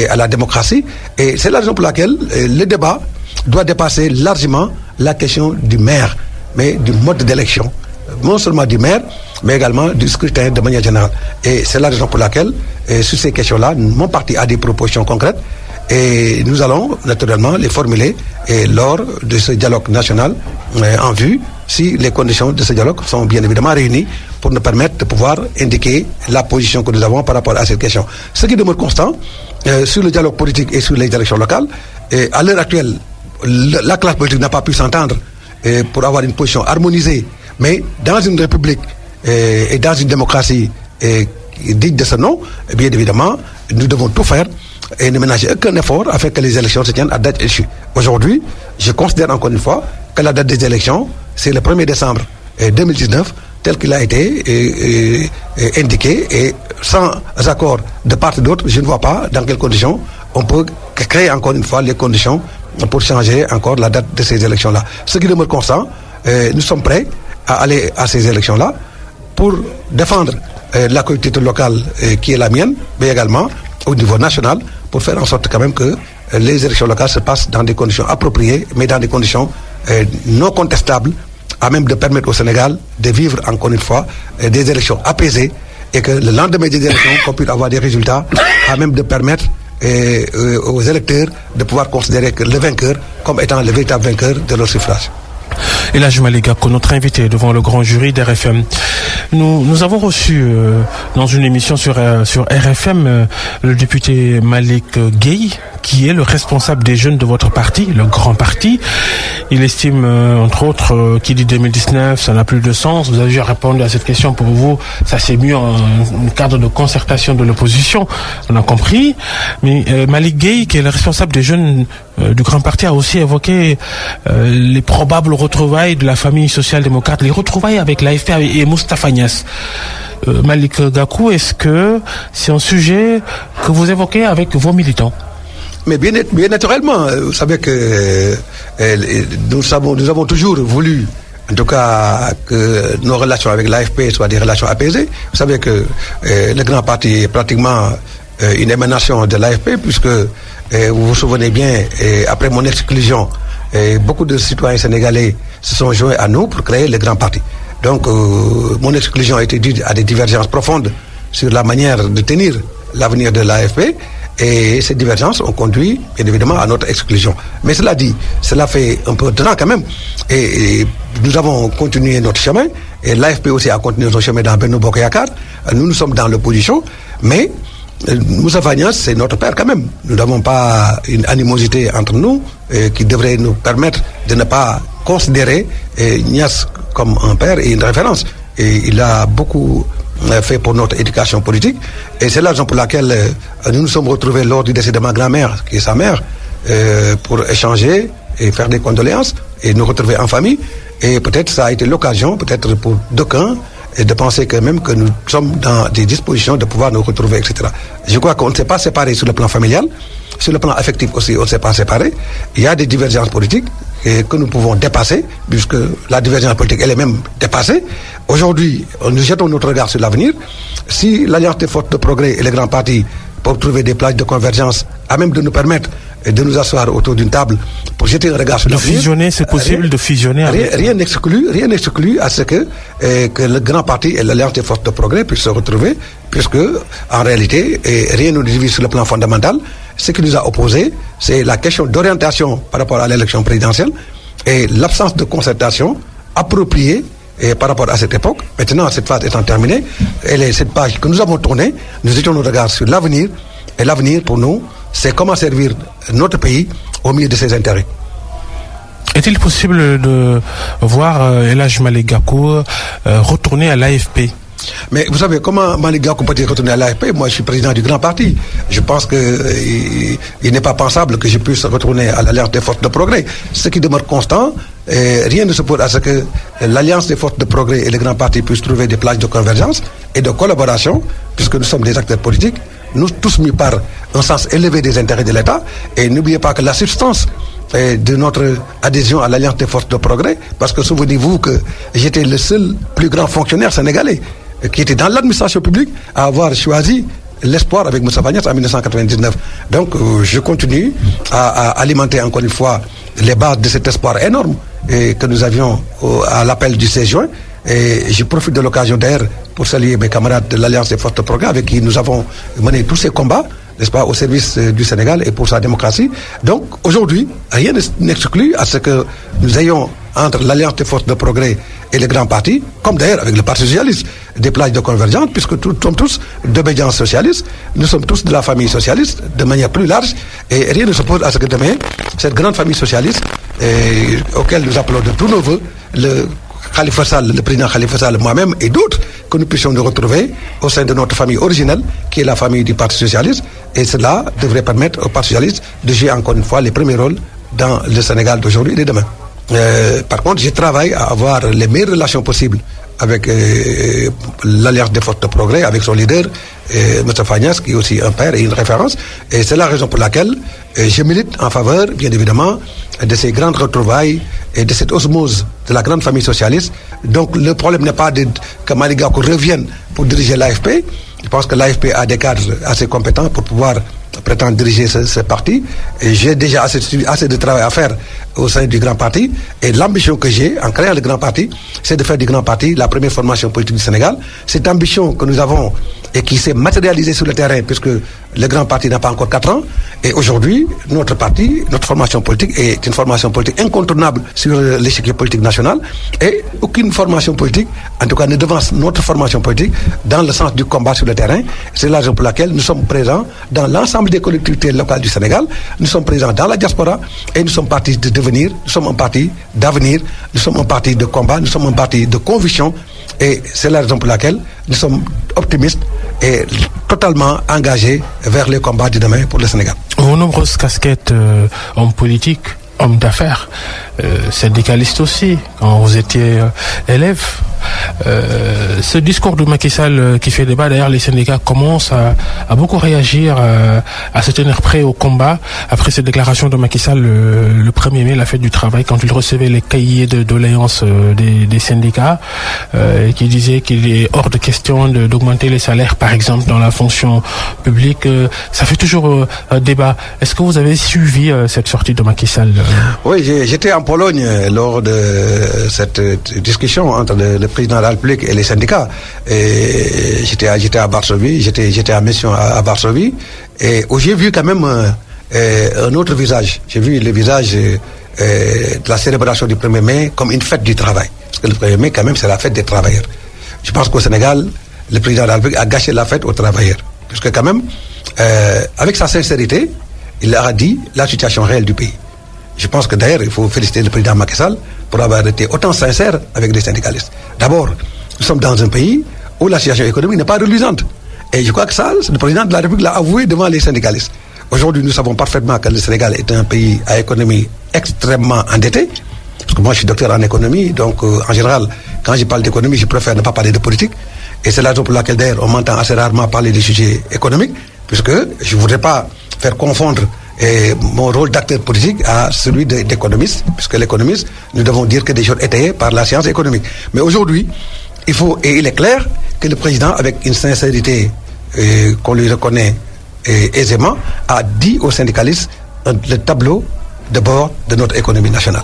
à la démocratie. Et c'est la raison pour laquelle le débat doit dépasser largement la question du maire, mais du mode d'élection. Non seulement du maire, mais également du scrutin de manière générale. Et c'est la raison pour laquelle, sur ces questions-là, mon parti a des propositions concrètes et nous allons naturellement les formuler lors de ce dialogue national en vue, si les conditions de ce dialogue sont bien évidemment réunies pour nous permettre de pouvoir indiquer la position que nous avons par rapport à cette question. Ce qui demeure constant sur le dialogue politique et sur les élections locales, à l'heure actuelle, la classe politique n'a pas pu s'entendre pour avoir une position harmonisée, mais dans une république et dans une démocratie digne de ce nom, bien évidemment, nous devons tout faire et ne ménager aucun effort afin que les élections se tiennent à date échue. Aujourd'hui, je considère encore une fois que la date des élections, c'est le 1er décembre 2019, tel qu'il a été indiqué, et sans accord de part et d'autre, je ne vois pas dans quelles conditions on peut créer encore une fois les conditions pour changer encore la date de ces élections-là. Ce qui demeure constant, nous sommes prêts à aller à ces élections-là pour défendre la collectivité locale qui est la mienne, mais également au niveau national, pour faire en sorte quand même que les élections locales se passent dans des conditions appropriées, mais dans des conditions non contestables, à même de permettre au Sénégal de vivre encore une fois des élections apaisées et que le lendemain des élections, qu'on puisse avoir des résultats à même de permettre aux électeurs de pouvoir considérer que le vainqueur comme étant le véritable vainqueur de leur suffrage. Et là, Malick Gakou, notre invité devant le grand jury d'RFM. Nous avons reçu dans une émission sur RFM le député Malick Gueye, qui est le responsable des jeunes de votre parti, le grand parti. Il estime, entre autres, qu'il dit 2019, ça n'a plus de sens. Vous avez déjà répondu à cette question. Pour vous, ça s'est mis en cadre de concertation de l'opposition. On a compris. Mais Malick Gueye, qui est le responsable des jeunes du grand parti, a aussi évoqué les probables retrouvailles de la famille social-démocrate, les retrouvailles avec l'AFP et Moustapha Niasse. Malick Gakou, est-ce que c'est un sujet que vous évoquez avec vos militants? Mais bien naturellement, vous savez que nous avons toujours voulu, en tout cas, que nos relations avec l'AFP soient des relations apaisées. Vous savez que le grand parti est pratiquement une émanation de l'AFP, puisque vous vous souvenez bien, après mon exclusion, beaucoup de citoyens sénégalais se sont joints à nous pour créer le grand parti. Donc, mon exclusion a été due à des divergences profondes sur la manière de tenir l'avenir de l'AFP. Et ces divergences ont conduit, bien évidemment, à notre exclusion. Mais cela dit, cela fait un peu de temps quand même. Et nous avons continué notre chemin. Et l'AFP aussi a continué son chemin dans Benno Bokk Yakaar. Nous sommes dans l'opposition. Mais Moustapha Niasse, c'est notre père quand même. Nous n'avons pas une animosité entre nous qui devrait nous permettre de ne pas considérer Niasse comme un père et une référence. Et il a beaucoup fait pour notre éducation politique, et c'est la raison pour laquelle nous nous sommes retrouvés lors du décès de ma grand-mère, qui est sa mère, pour échanger et faire des condoléances et nous retrouver en famille. Et peut-être ça a été l'occasion, peut-être pour d'aucuns, de penser que même que nous sommes dans des dispositions de pouvoir nous retrouver, etc. Je crois qu'on ne s'est pas séparés sur le plan familial, sur le plan affectif aussi, on ne s'est pas séparés. Il y a des divergences politiques que nous pouvons dépasser, puisque la divergence politique, elle est même dépassée. Aujourd'hui, nous jetons notre regard sur l'avenir. Si l'Alliance des forces de progrès et les grands partis peuvent trouver des plages de convergence à même de nous permettre de nous asseoir autour d'une table pour jeter un regard sur l'avenir. De fusionner, c'est possible de fusionner avec... Rien n'exclut à ce que le grand parti et l'Alliance des forces de progrès puissent se retrouver, puisque, en réalité, rien ne nous divise sur le plan fondamental. Ce qui nous a opposés, c'est la question d'orientation par rapport à l'élection présidentielle et l'absence de concertation appropriée par rapport à cette époque. Maintenant, cette phase étant terminée, cette page que nous avons tournée, nous étions nos regards sur l'avenir. Et l'avenir, pour nous, c'est comment servir notre pays au milieu de ses intérêts. Est-il possible de voir El Hadj Malick Gakou retourner à l'AFP? Mais vous savez, comment Malick Gakou peut-il retourner à l'AFP? Moi, je suis président du grand parti. Je pense qu'il n'est pas pensable que je puisse retourner à l'Alliance des forces de progrès. Ce qui demeure constant, rien ne s'oppose à ce que l'Alliance des forces de progrès et le grand parti puissent trouver des plages de convergence et de collaboration, puisque nous sommes des acteurs politiques, nous tous mis par un sens élevé des intérêts de l'État. Et n'oubliez pas que la substance de notre adhésion à l'Alliance des forces de progrès, parce que souvenez-vous que j'étais le seul plus grand fonctionnaire sénégalais qui était dans l'administration publique à avoir choisi l'espoir avec Moussa Fagnas en 1999. Donc je continue à alimenter encore une fois les bases de cet espoir énorme que nous avions à l'appel du 16 juin. Et je profite de l'occasion d'ailleurs pour saluer mes camarades de l'Alliance des forces de progrès avec qui nous avons mené tous ces combats, n'est-ce pas, au service du Sénégal et pour sa démocratie. Donc aujourd'hui, rien n'exclut à ce que nous ayons entre l'Alliance des forces de progrès et les grands partis, comme d'ailleurs avec le Parti socialiste, des plages de convergence, puisque nous sommes tous d'obédience socialiste, nous sommes tous de la famille socialiste, de manière plus large, et rien ne s'oppose à ce que demain, cette grande famille socialiste, auquel nous appelons de tous nos voeux, le Khalifa Sall, le président Khalifa Sall, moi-même et d'autres, que nous puissions nous retrouver au sein de notre famille originelle, qui est la famille du Parti socialiste, et cela devrait permettre au Parti socialiste de jouer encore une fois les premiers rôles dans le Sénégal d'aujourd'hui et de demain. Par contre, je travaille à avoir les meilleures relations possibles avec l'Alliance des forces de progrès, avec son leader, M. Fagnas, qui est aussi un père et une référence. Et c'est la raison pour laquelle je milite en faveur, bien évidemment, de ces grandes retrouvailles et de cette osmose de la grande famille socialiste. Donc le problème n'est pas que Malick Gakou revienne pour diriger l'AFP. Je pense que l'AFP a des cadres assez compétents pour pouvoir prétendre diriger ce parti. Et j'ai déjà assez de travail à faire au sein du grand parti. Et l'ambition que j'ai en créant le grand parti, c'est de faire du grand parti la première formation politique du Sénégal. Cette ambition que nous avons et qui s'est matérialisée sur le terrain, puisque le grand parti n'a pas encore 4 ans. Et aujourd'hui, notre parti, notre formation politique est une formation politique incontournable sur l'échiquier politique national. Et aucune formation politique, en tout cas, ne devance notre formation politique dans le sens du combat sur le terrain. C'est la raison pour laquelle nous sommes présents dans l'ensemble des collectivités locales du Sénégal. Nous sommes présents dans la diaspora et nous sommes partis de devenir, nous sommes un parti d'avenir, nous sommes un parti de combat, nous sommes un parti de conviction. Et c'est la raison pour laquelle nous sommes optimistes et totalement engagés vers les combats de demain pour le Sénégal. Vos nombreuses casquettes, hommes politiques, hommes d'affaires, syndicalistes aussi, quand vous étiez élève. Ce discours de Macky Sall qui fait débat, d'ailleurs les syndicats commencent à beaucoup réagir, à se tenir prêts au combat après cette déclaration de Macky Sall le 1er mai, la fête du travail, quand il recevait les cahiers de doléances des syndicats qui disaient qu'il est hors de question d'augmenter les salaires, par exemple dans la fonction publique. Ça fait toujours débat. Est-ce que vous avez suivi cette sortie de Macky Sall? Oui, j'étais en Pologne lors de cette discussion entre le président de la République et les syndicats. Et j'étais à Varsovie, j'étais en mission à Varsovie, et où j'ai vu quand même un autre visage. J'ai vu le visage de la célébration du 1er mai comme une fête du travail. Parce que le 1er mai, quand même, c'est la fête des travailleurs. Je pense qu'au Sénégal, le président de la République a gâché la fête aux travailleurs. Parce que quand même, avec sa sincérité, il a dit la situation réelle du pays. Je pense que d'ailleurs, il faut féliciter le président Macky Sall pour avoir été autant sincère avec les syndicalistes. D'abord, nous sommes dans un pays où la situation économique n'est pas reluisante. Et je crois que ça, le président de la République l'a avoué devant les syndicalistes. Aujourd'hui, nous savons parfaitement que le Sénégal est un pays à économie extrêmement endettée. Parce que moi, je suis docteur en économie, donc en général, quand je parle d'économie, je préfère ne pas parler de politique. Et c'est la raison pour laquelle d'ailleurs, on m'entend assez rarement parler des sujets économiques, puisque je ne voudrais pas faire confondre mon rôle d'acteur politique à celui d'économiste, puisque l'économiste, nous devons dire que des choses étayées par la science économique. Mais aujourd'hui, il est clair que le président, avec une sincérité qu'on lui reconnaît aisément, a dit aux syndicalistes le tableau de bord de notre économie nationale.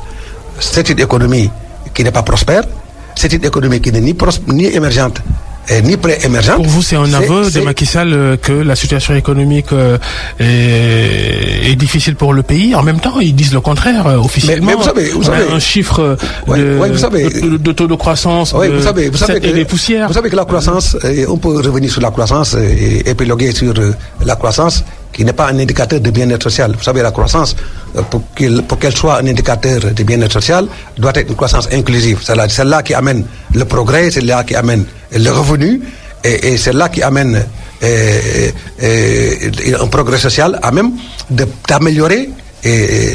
C'est une économie qui n'est pas prospère, c'est une économie qui n'est ni émergente, ni pré-émergente. Pour vous, c'est un aveu de Macky Sall que la situation économique est difficile pour le pays. En même temps, ils disent le contraire officiellement. Mais vous savez, un chiffre de taux de croissance et des poussières. Vous savez que la croissance, on peut revenir sur la croissance et épiloguer sur la croissance qui n'est pas un indicateur de bien-être social. Vous savez, la croissance, pour qu'elle soit un indicateur de bien-être social, doit être une croissance inclusive. C'est celle-là qui amène le progrès, c'est celle-là qui amène le revenu, et c'est là qui amène un progrès social à même d'améliorer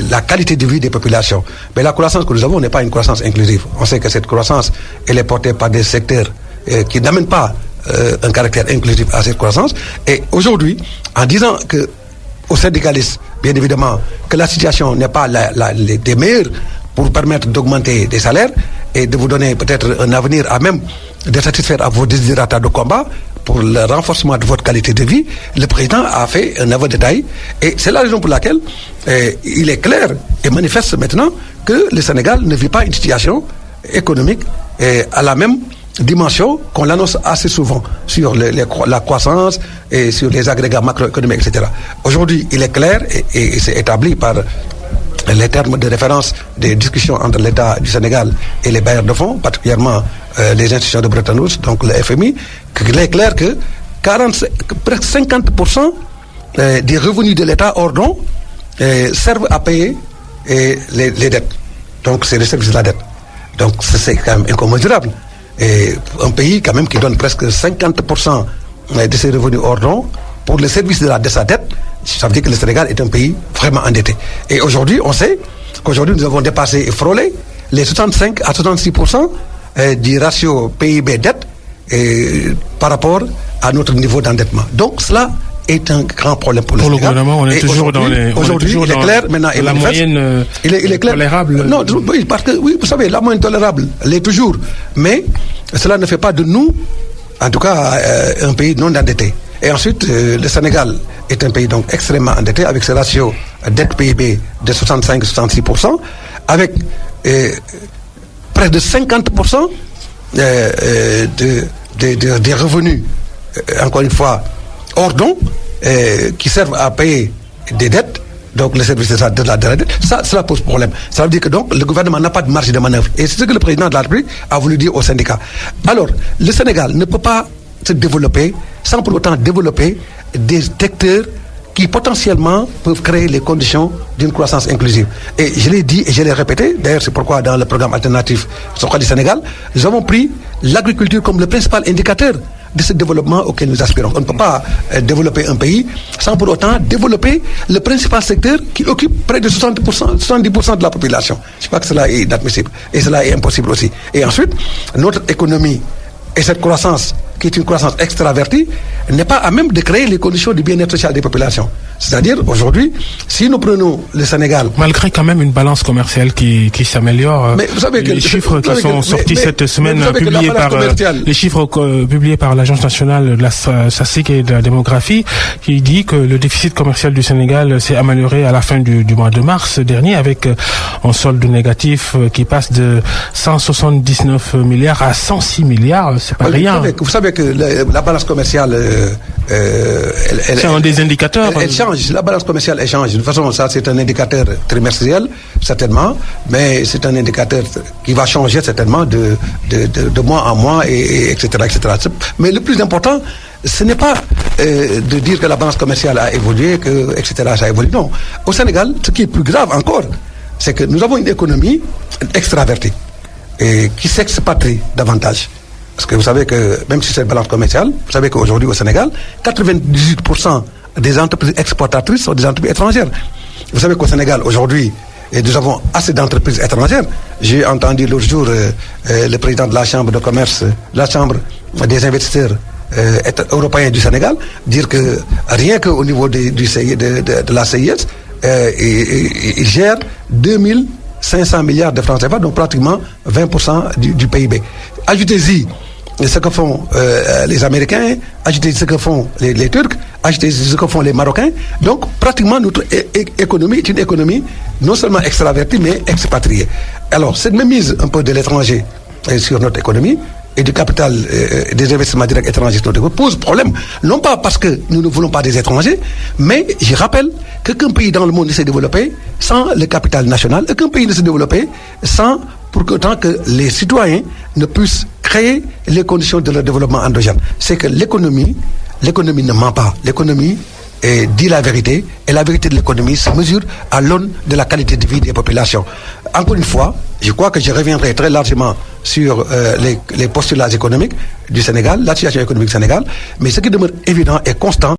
la qualité de vie des populations. Mais la croissance que nous avons n'est pas une croissance inclusive. On sait que cette croissance, elle est portée par des secteurs qui n'amènent pas un caractère inclusif à cette croissance. Et aujourd'hui, en disant que aux syndicalistes, bien évidemment, que la situation n'est pas des meilleures pour permettre d'augmenter des salaires et de vous donner peut-être un avenir à même de satisfaire à vos desiderata de combat pour le renforcement de votre qualité de vie, le président a fait un aveu de taille. Et c'est la raison pour laquelle il est clair et manifeste maintenant que le Sénégal ne vit pas une situation économique à la même dimension qu'on l'annonce assez souvent sur la croissance et sur les agrégats macroéconomiques, etc. Aujourd'hui, il est clair et c'est établi par les termes de référence des discussions entre l'État du Sénégal et les bailleurs de fonds, particulièrement les institutions de Bretton Woods, donc le FMI, qu'il est clair que presque 50% des revenus de l'État hors don servent à payer les dettes. Donc c'est le service de la dette. Donc c'est quand même incommensurable. Et un pays quand même qui donne presque 50% de ses revenus hors don pour le service de sa dette, ça veut dire que le Sénégal est un pays vraiment endetté. Et aujourd'hui, on sait qu'aujourd'hui nous avons dépassé et frôlé les 65 à 66% du ratio PIB-dette par rapport à notre niveau d'endettement. Donc cela est un grand problème pour le Sénégal. Pour le gouvernement, on est toujours dans les... Aujourd'hui, il est clair maintenant... La moyenne il est clair, tolérable. Non, oui, parce que, oui, vous savez, la moyenne tolérable l'est toujours. Mais cela ne fait pas de nous, en tout cas, un pays non endetté. Et ensuite, le Sénégal est un pays donc extrêmement endetté, avec ce ratio dette PIB de 65-66%, avec près de 50% des revenus, encore une fois, hors don, qui servent à payer des dettes, donc le service de la dette, cela pose problème. Ça veut dire que donc le gouvernement n'a pas de marge de manœuvre. Et c'est ce que le président de la République a voulu dire aux syndicats. Alors, le Sénégal ne peut pas se développer sans pour autant développer des secteurs qui potentiellement peuvent créer les conditions d'une croissance inclusive. Et je l'ai dit et je l'ai répété, d'ailleurs c'est pourquoi dans le programme alternatif Soxali Sénégal, nous avons pris l'agriculture comme le principal indicateur de ce développement auquel nous aspirons. On ne peut pas développer un pays sans pour autant développer le principal secteur qui occupe près de 70% de la population. Je crois que cela est inadmissible et cela est impossible aussi. Et ensuite, notre économie et cette croissance, qui est une croissance extravertie, n'est pas à même de créer les conditions du bien-être social des populations. C'est-à-dire, aujourd'hui, si nous prenons le Sénégal... Malgré quand même une balance commerciale qui s'améliore, les chiffres qui sont sortis cette semaine, les chiffres publiés par l'Agence nationale de la statistique et de la démographie, qui dit que le déficit commercial du Sénégal s'est amélioré à la fin du mois de mars dernier, avec un solde négatif qui passe de 179 milliards à 106 milliards. C'est pas rien. Vous savez que la balance commerciale... c'est un des indicateurs. Elle change, la balance commerciale elle change. De toute façon, ça c'est un indicateur trimestriel, certainement, mais c'est un indicateur qui va changer certainement de mois en mois, etc., etc. Mais le plus important, ce n'est pas de dire que la balance commerciale a évolué, etc., ça a évolué. Non. Au Sénégal, ce qui est plus grave encore, c'est que nous avons une économie extravertie et qui s'expatrie davantage. Parce que vous savez que, même si c'est une balance commerciale, vous savez qu'aujourd'hui au Sénégal, 98% des entreprises exportatrices sont des entreprises étrangères. Vous savez qu'au Sénégal, aujourd'hui, nous avons assez d'entreprises étrangères. J'ai entendu l'autre jour le président de la Chambre de commerce, la Chambre des investisseurs européens du Sénégal, dire que rien qu'au niveau de la CIS, il gère 2500 milliards de francs CFA, donc pratiquement 20% du PIB. Ajoutez-y ce que font les Américains, acheter ce que font les Turcs, acheter ce que font les Marocains. Donc, pratiquement, notre économie est une économie non seulement extravertie, mais expatriée. Alors, cette mainmise un peu de l'étranger sur notre économie et du capital, des investissements directs étrangers sur notre économie pose problème. Non pas parce que nous ne voulons pas des étrangers, mais je rappelle qu'aucun pays dans le monde ne s'est développé sans le capital national, aucun pays ne s'est développé sans pour autant que les citoyens ne puissent créer les conditions de leur développement endogène. C'est que l'économie ne ment pas. L'économie dit la vérité, et la vérité de l'économie se mesure à l'aune de la qualité de vie des populations. Encore une fois, je crois que je reviendrai très largement sur les postulats économiques du Sénégal, la situation économique du Sénégal, mais ce qui demeure évident et constant,